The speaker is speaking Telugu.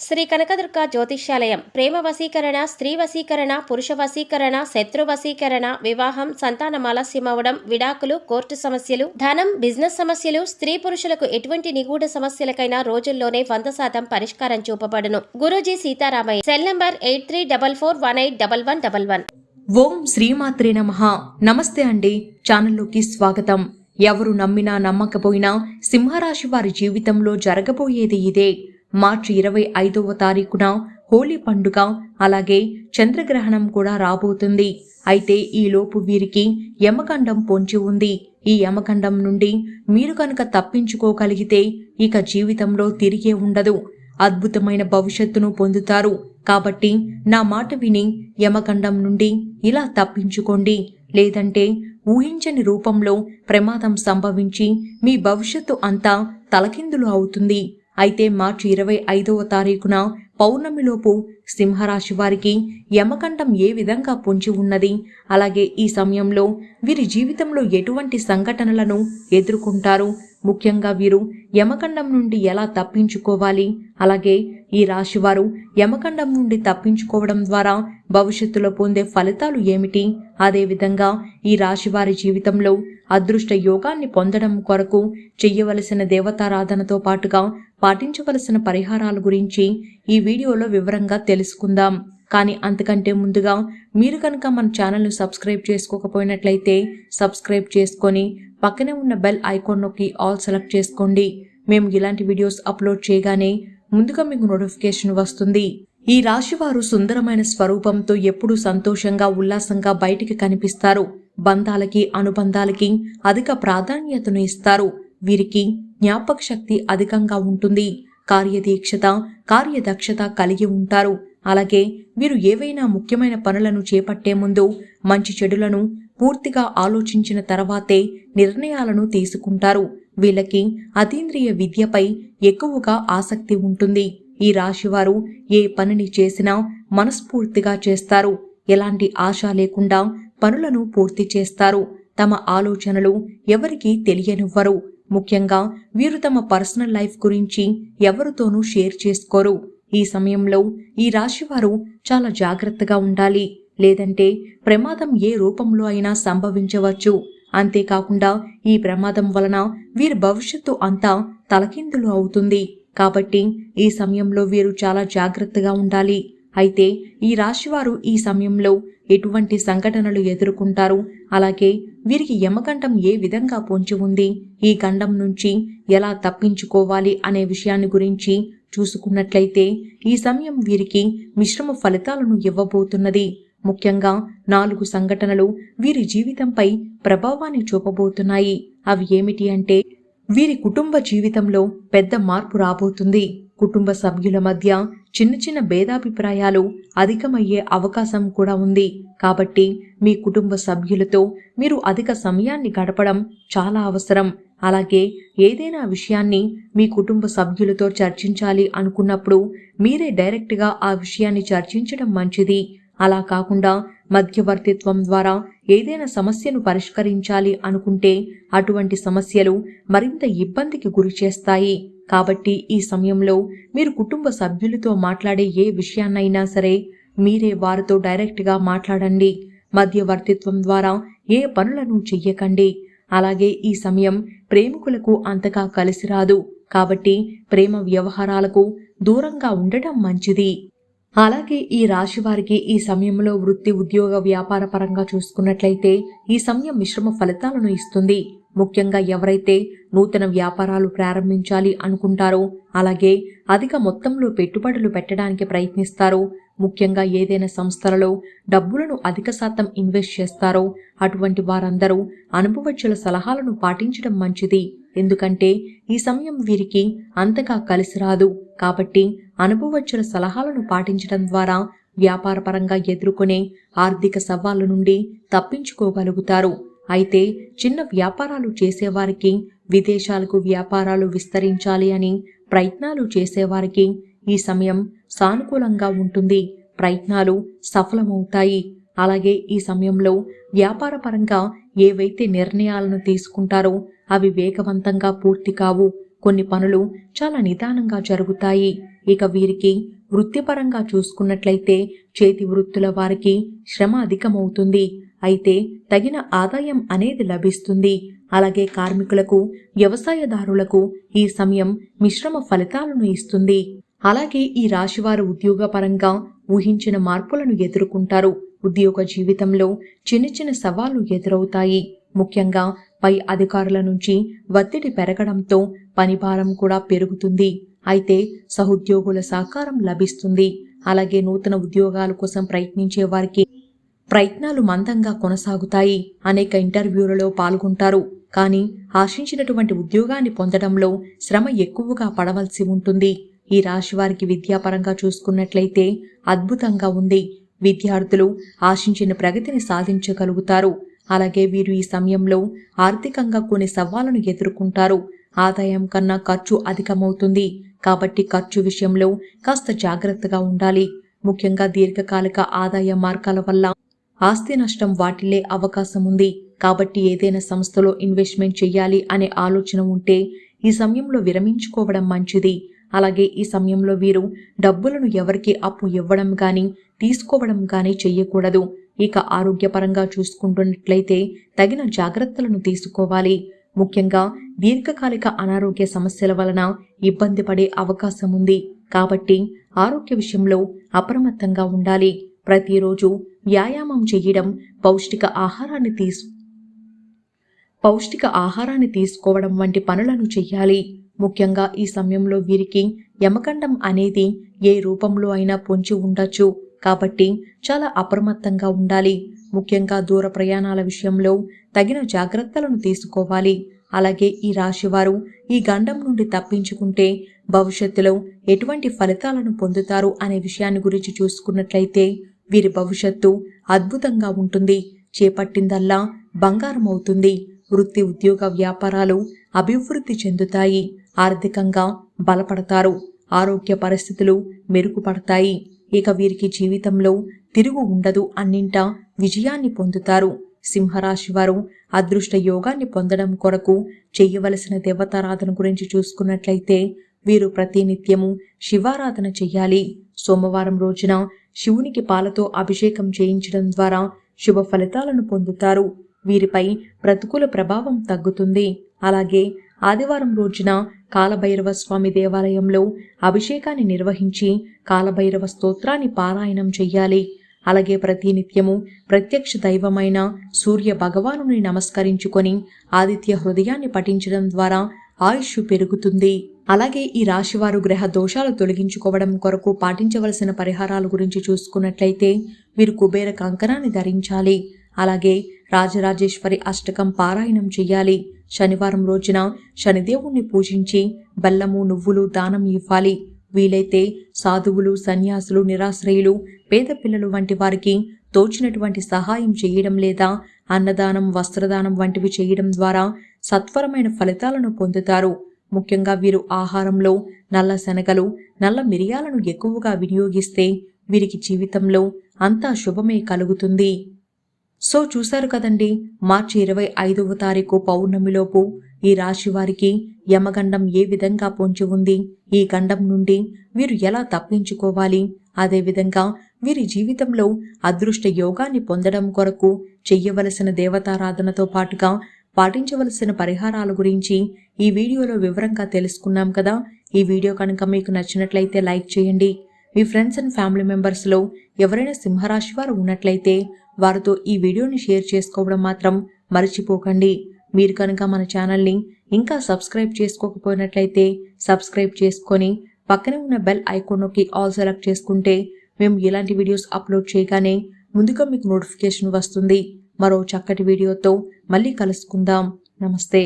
శ్రీ కనకదుర్గ జ్యోతిష్యాలయం ప్రేమ వశీకరణ, స్త్రీ వశీకరణ, పురుష వశీకరణ, శత్రు వశీకరణ, వివాహం, సంతానం ఆలస్యమవడం, విడాకులు, కోర్టు సమస్యలు, ధనం, బిజినెస్ సమస్యలు, స్త్రీ పురుషులకు ఎటువంటి నిగూఢ సమస్యలకైనా రోజుల్లోనే 100% పరిష్కారం చూపబడును. గురూజీ సీతారామయ్య. Cell number 8344181111. ఓం శ్రీమాత్రే నమః. నమస్తే అండి. ఛానల్లోకి స్వాగతం. ఎవరు నమ్మినా నమ్మకపోయినా సింహరాశి వారి జీవితంలో జరగబోయేది ఇదే. మార్చి 25వ తారీఖున హోలీ పండుగ, అలాగే చంద్రగ్రహణం కూడా రాబోతుంది. అయితే ఈలోపు వీరికి యమగండం పొంచి ఉంది. ఈ యమగండం నుండి మీరు కనుక తప్పించుకోగలిగితే ఇక జీవితంలో తిరిగే ఉండదు. అద్భుతమైన భవిష్యత్తును పొందుతారు. కాబట్టి నా మాట విని యమగండం నుండి ఇలా తప్పించుకోండి. లేదంటే ఊహించని రూపంలో ప్రమాదం సంభవించి మీ భవిష్యత్తు అంతా తలకిందులు అవుతుంది. అయితే మార్చి 25వ తారీఖున పౌర్ణమిలోపు సింహరాశి వారికి యమగండం ఏ విధంగా పొంచి ఉన్నది, అలాగే ఈ సమయంలో వీరి జీవితంలో ఎటువంటి సంఘటనలను ఎదుర్కొంటారు, ముఖ్యంగా వీరు యమగండం నుండి ఎలా తప్పించుకోవాలి, అలాగే ఈ రాశివారు యమగండం నుండి తప్పించుకోవడం ద్వారా భవిష్యత్తులో పొందే ఫలితాలు ఏమిటి, అదేవిధంగా ఈ రాశివారి జీవితంలో అదృష్ట యోగాన్ని పొందడం కొరకు చెయ్యవలసిన దేవతారాధనతో పాటుగా పాటించవలసిన పరిహారాల గురించి ఈ వీడియోలో వివరంగా తెలుసుకుందాం. కానీ అంతకంటే ముందుగా మీరు కనుక మన ఛానల్ను సబ్స్క్రైబ్ చేసుకోకపోయినట్లయితే సబ్స్క్రైబ్ చేసుకొని పక్కనే ఉన్న బెల్ ఐకాన్ నొక్కి ఆల్ సెలెక్ట్ చేసుకోండి. మేము ఇలాంటి వీడియోస్ అప్లోడ్ చేయగానే ముందుగా మీకు నోటిఫికేషన్ వస్తుంది. ఈ రాశివారు సుందరమైన స్వరూపంతో ఎప్పుడూ సంతోషంగా, ఉల్లాసంగా బయటికి కనిపిస్తారు. బంధాలకి, అనుబంధాలకి అధిక ప్రాధాన్యతను ఇస్తారు. వీరికి జ్ఞాపక శక్తి అధికంగా ఉంటుంది. కార్యదీక్షత, కార్యదక్షత కలిగి ఉంటారు. అలాగే వీరు ఏవైనా ముఖ్యమైన పనులను చేపట్టే ముందు మంచి చెడులను పూర్తిగా ఆలోచించిన తర్వాతే నిర్ణయాలను తీసుకుంటారు. వీళ్ళకి అతీంద్రియ విద్యపై ఎక్కువగా ఆసక్తి ఉంటుంది. ఈ రాశివారు ఏ పనిని చేసినా మనస్ఫూర్తిగా చేస్తారు. ఎలాంటి ఆశ లేకుండా పనులను పూర్తి చేస్తారు. తమ ఆలోచనలు ఎవరికీ తెలియనివ్వరు. ముఖ్యంగా వీరు తమ పర్సనల్ లైఫ్ గురించి ఎవరితోనూ షేర్ చేసుకోరు. ఈ సమయంలో ఈ రాశివారు చాలా జాగ్రత్తగా ఉండాలి. లేదంటే ప్రమాదం ఏ రూపంలో అయినా సంభవించవచ్చు. అంతేకాకుండా ఈ ప్రమాదం వలన వీరి భవిష్యత్తు అంతా తలకిందులు అవుతుంది. కాబట్టి ఈ సమయంలో వీరు చాలా జాగ్రత్తగా ఉండాలి. అయితే ఈ రాశివారు ఈ సమయంలో ఎటువంటి సంఘటనలు ఎదుర్కొంటారు, అలాగే వీరికి యమగండం ఏ విధంగా పొంచి ఉంది, ఈ గండం నుంచి ఎలా తప్పించుకోవాలి అనే విషయాన్ని గురించి చూసుకున్నట్లయితే ఈ సమయం వీరికి మిశ్రమ ఫలితాలను ఇవ్వబోతున్నది. ముఖ్యంగా 4 సంఘటనలు వీరి జీవితంపై ప్రభావాన్ని చూపబోతున్నాయి. అవి ఏమిటి అంటే, వీరి కుటుంబ జీవితంలో పెద్ద మార్పు రాబోతుంది. కుటుంబ సభ్యుల మధ్య చిన్న చిన్న భేదాభిప్రాయాలు అధికమయ్యే అవకాశం కూడా ఉంది. కాబట్టి మీ కుటుంబ సభ్యులతో మీరు అధిక సమయాన్ని గడపడం చాలా అవసరం. అలాగే ఏదైనా విషయాన్ని మీ కుటుంబ సభ్యులతో చర్చించాలి అనుకున్నప్పుడు మీరే డైరెక్ట్గా ఆ విషయాన్ని చర్చించడం మంచిది. అలా కాకుండా మధ్యవర్తిత్వం ద్వారా ఏదైనా సమస్యను పరిష్కరించాలి అనుకుంటే అటువంటి సమస్యలు మరింత ఇబ్బందికి గురి చేస్తాయి. కాబట్టి ఈ సమయంలో మీరు కుటుంబ సభ్యులతో మాట్లాడే ఏ విషయాన్నైనా సరే మీరే వారితో డైరెక్ట్గా మాట్లాడండి. మధ్యవర్తిత్వం ద్వారా ఏ పనులను చెయ్యకండి. అలాగే ఈ సమయం ప్రేమికులకు అంతగా కలిసి రాదు. కాబట్టి ప్రేమ వ్యవహారాలకు దూరంగా ఉండటం మంచిది. అలాగే ఈ రాశి వారికి ఈ సమయంలో వృత్తి, ఉద్యోగ, వ్యాపార పరంగా చూసుకున్నట్లయితే ఈ సమయం మిశ్రమ ఫలితాలను ఇస్తుంది. ముఖ్యంగా ఎవరైతే నూతన వ్యాపారాలు ప్రారంభించాలి అనుకుంటారో, అలాగే అధిక మొత్తంలో పెట్టుబడులు పెట్టడానికి ప్రయత్నిస్తారో, ముఖ్యంగా ఏదైనా సంస్థలలో డబ్బులను అధిక శాతం ఇన్వెస్ట్ చేస్తారో అటువంటి వారందరూ అనుభవజ్ఞుల సలహాలను పాటించడం మంచిది. ఎందుకంటే ఈ సమయం వీరికి అంతగా కలిసి రాదు. కాబట్టి అనుభవజ్ఞుల సలహాలను పాటించడం ద్వారా వ్యాపారపరంగా ఎదుర్కొనే ఆర్థిక సవాళ్ల నుండి తప్పించుకోగలుగుతారు. అయితే చిన్న వ్యాపారాలు చేసేవారికి, విదేశాలకు వ్యాపారాలు విస్తరించాలి అని ప్రయత్నాలు చేసేవారికి ఈ సమయం సానుకూలంగా ఉంటుంది. ప్రయత్నాలు సఫలమవుతాయి. అలాగే ఈ సమయంలో వ్యాపారపరంగా ఏవైతే నిర్ణయాలను తీసుకుంటారో అవి వేగవంతంగా పూర్తి కావు. కొన్ని పనులు చాలా నిదానంగా జరుగుతాయి. ఇక వీరికి వృత్తిపరంగా చూసుకున్నట్లయితే చేతి వృత్తుల వారికి శ్రమ అధికమవుతుంది. అయితే తగిన ఆదాయం అనేది లభిస్తుంది. అలాగే కార్మికులకు, వ్యవసాయదారులకు ఈ సమయం మిశ్రమ ఫలితాలను ఇస్తుంది. అలాగే ఈ రాశివారు ఉద్యోగపరంగా ఊహించిన మార్పులను ఎదుర్కొంటారు. ఉద్యోగ జీవితంలో చిన్న చిన్న సవాళ్లు ఎదురవుతాయి. ముఖ్యంగా పై అధికారుల నుంచి ఒత్తిడి పెరగడంతో పనిభారం కూడా పెరుగుతుంది. అయితే సహోద్యోగుల సహకారం లభిస్తుంది. అలాగే నూతన ఉద్యోగాల కోసం ప్రయత్నించే వారికి ప్రయత్నాలు మందంగా కొనసాగుతాయి. అనేక ఇంటర్వ్యూలలో పాల్గొంటారు. కానీ ఆశించినటువంటి ఉద్యోగాన్ని పొందడంలో శ్రమ ఎక్కువగా పడవలసి ఉంటుంది. ఈ రాశి వారికి విద్యాపరంగా చూసుకున్నట్లయితే అద్భుతంగా ఉంది. విద్యార్థులు ఆశించిన ప్రగతిని సాధించగలుగుతారు. అలాగే వీరు ఈ సమయంలో ఆర్థికంగా కొన్ని సవాళ్లను ఎదుర్కొంటారు. ఆదాయం కన్నా ఖర్చు అధికమవుతుంది. కాబట్టి ఖర్చు విషయంలో కాస్త జాగ్రత్తగా ఉండాలి. ముఖ్యంగా దీర్ఘకాలిక ఆదాయ మార్గాల వల్ల ఆస్తి నష్టం వాటిల్లే అవకాశం ఉంది. కాబట్టి ఏదైనా సంస్థలో ఇన్వెస్ట్మెంట్ చేయాలి అనే ఆలోచన ఉంటే ఈ సమయంలో విరమించుకోవడం మంచిది. అలాగే ఈ సమయంలో వీరు డబ్బులను ఎవరికి అప్పు ఇవ్వడం గాని తీసుకోవడం గాని చెయ్యకూడదు. ఇక ఆరోగ్యపరంగా చూసుకుంటున్నట్లయితే తగిన జాగ్రత్తలను తీసుకోవాలి. ముఖ్యంగా దీర్ఘకాలిక అనారోగ్య సమస్యల వలన ఇబ్బంది పడే అవకాశం ఉంది. కాబట్టి ఆరోగ్య విషయంలో అప్రమత్తంగా ఉండాలి. ప్రతిరోజు వ్యాయామం చేయడం, పౌష్టిక ఆహారాన్ని తీసుకోవడం వంటి పనులను చెయ్యాలి. ముఖ్యంగా ఈ సమయంలో వీరికి యమగండం అనేది ఏ రూపంలో అయినా పొంచి ఉండొచ్చు. కాబట్టి చాలా అప్రమత్తంగా ఉండాలి. ముఖ్యంగా దూర ప్రయాణాల విషయంలో తగిన జాగ్రత్తలను తీసుకోవాలి. అలాగే ఈ రాశివారు ఈ గండం నుండి తప్పించుకుంటే భవిష్యత్తులో ఎటువంటి ఫలితాలను పొందుతారు అనే విషయాన్ని గురించి చూసుకున్నట్లయితే వీరి భవిష్యత్తు అద్భుతంగా ఉంటుంది. చేపట్టిందల్లా బంగారం అవుతుంది. వృత్తి, ఉద్యోగ, వ్యాపారాలు అభివృద్ధి చెందుతాయి. ఆర్థికంగా బలపడతారు. ఆరోగ్య పరిస్థితులు మెరుగుపడతాయి. ఇక వీరికి జీవితంలో తిరుగు ఉండదు. అన్నింటా విజయాన్ని పొందుతారు. సింహరాశి వారు అదృష్ట యోగాన్ని పొందడం కొరకు చెయ్యవలసిన దేవతారాధన గురించి చూసుకున్నట్లయితే వీరు ప్రతినిత్యము శివారాధన చెయ్యాలి. సోమవారం రోజున శివునికి పాలతో అభిషేకం చేయించడం ద్వారా శుభ ఫలితాలను పొందుతారు. వీరిపై ప్రతికూల ప్రభావం తగ్గుతుంది. అలాగే ఆదివారం రోజున కాలభైరవ స్వామి దేవాలయంలో అభిషేకాన్ని నిర్వహించి కాలభైరవ స్తోత్రాన్ని పారాయణం చెయ్యాలి. అలాగే ప్రతినిత్యము ప్రత్యక్ష దైవమైన సూర్య భగవానుని నమస్కరించుకొని ఆదిత్య హృదయాన్ని పఠించడం ద్వారా ఆయుష్ పెరుగుతుంది. అలాగే ఈ రాశివారు గ్రహ దోషాలు తొలగించుకోవడం కొరకు పాటించవలసిన పరిహారాల గురించి చూసుకున్నట్లయితే వీరు కుబేర కంకణాన్ని ధరించాలి. అలాగే రాజరాజేశ్వరి అష్టకం పారాయణం చెయ్యాలి. శనివారం రోజున శనిదేవుణ్ణి పూజించి బెల్లము, నువ్వులు దానం ఇవ్వాలి. వీలైతే సాధువులు, సన్యాసులు, నిరాశ్రయులు, పేద పిల్లలు వంటి వారికి తోచినటువంటి సహాయం చేయడం లేదా అన్నదానం, వస్త్రదానం వంటివి చేయడం ద్వారా సత్వరమైన ఫలితాలను పొందుతారు. ముఖ్యంగా వీరు ఆహారంలో నల్ల శనగలు, నల్ల మిరియాలను ఎక్కువగా వినియోగిస్తే వీరికి జీవితంలో అంతా శుభమే కలుగుతుంది. సో చూశారు కదండి, మార్చి 25వ తారీఖు పౌర్ణమిలోపు ఈ రాశి వారికి యమగండం ఏ విధంగా పొంచి ఉంది, ఈ గండం నుండి వీరు ఎలా తప్పించుకోవాలి, అదేవిధంగా వీరి జీవితంలో అదృష్ట యోగాన్ని పొందడం కొరకు చెయ్యవలసిన దేవతారాధనతో పాటుగా పాటించవలసిన పరిహారాల గురించి ఈ వీడియోలో వివరంగా తెలుసుకున్నాం కదా. ఈ వీడియో కనుక మీకు నచ్చినట్లయితే లైక్ చేయండి. మీ ఫ్రెండ్స్ అండ్ ఫ్యామిలీ మెంబర్స్లో ఎవరైనా సింహరాశి వారు ఉన్నట్లయితే వారితో ఈ వీడియోని షేర్ చేసుకోవడం మాత్రం మర్చిపోకండి. మీరు కనుక మన ఛానల్ని ఇంకా సబ్స్క్రైబ్ చేసుకోకపోయినట్లయితే సబ్స్క్రైబ్ చేసుకొని పక్కనే ఉన్న బెల్ ఐకాన్ నొక్కి ఆల్ సెలెక్ట్ చేసుకుంటే మేము ఇలాంటి వీడియోస్ అప్లోడ్ చేయగానే ముందుగా మీకు నోటిఫికేషన్ వస్తుంది. మరో చక్కటి వీడియోతో మళ్ళీ కలుసుకుందాం. నమస్తే.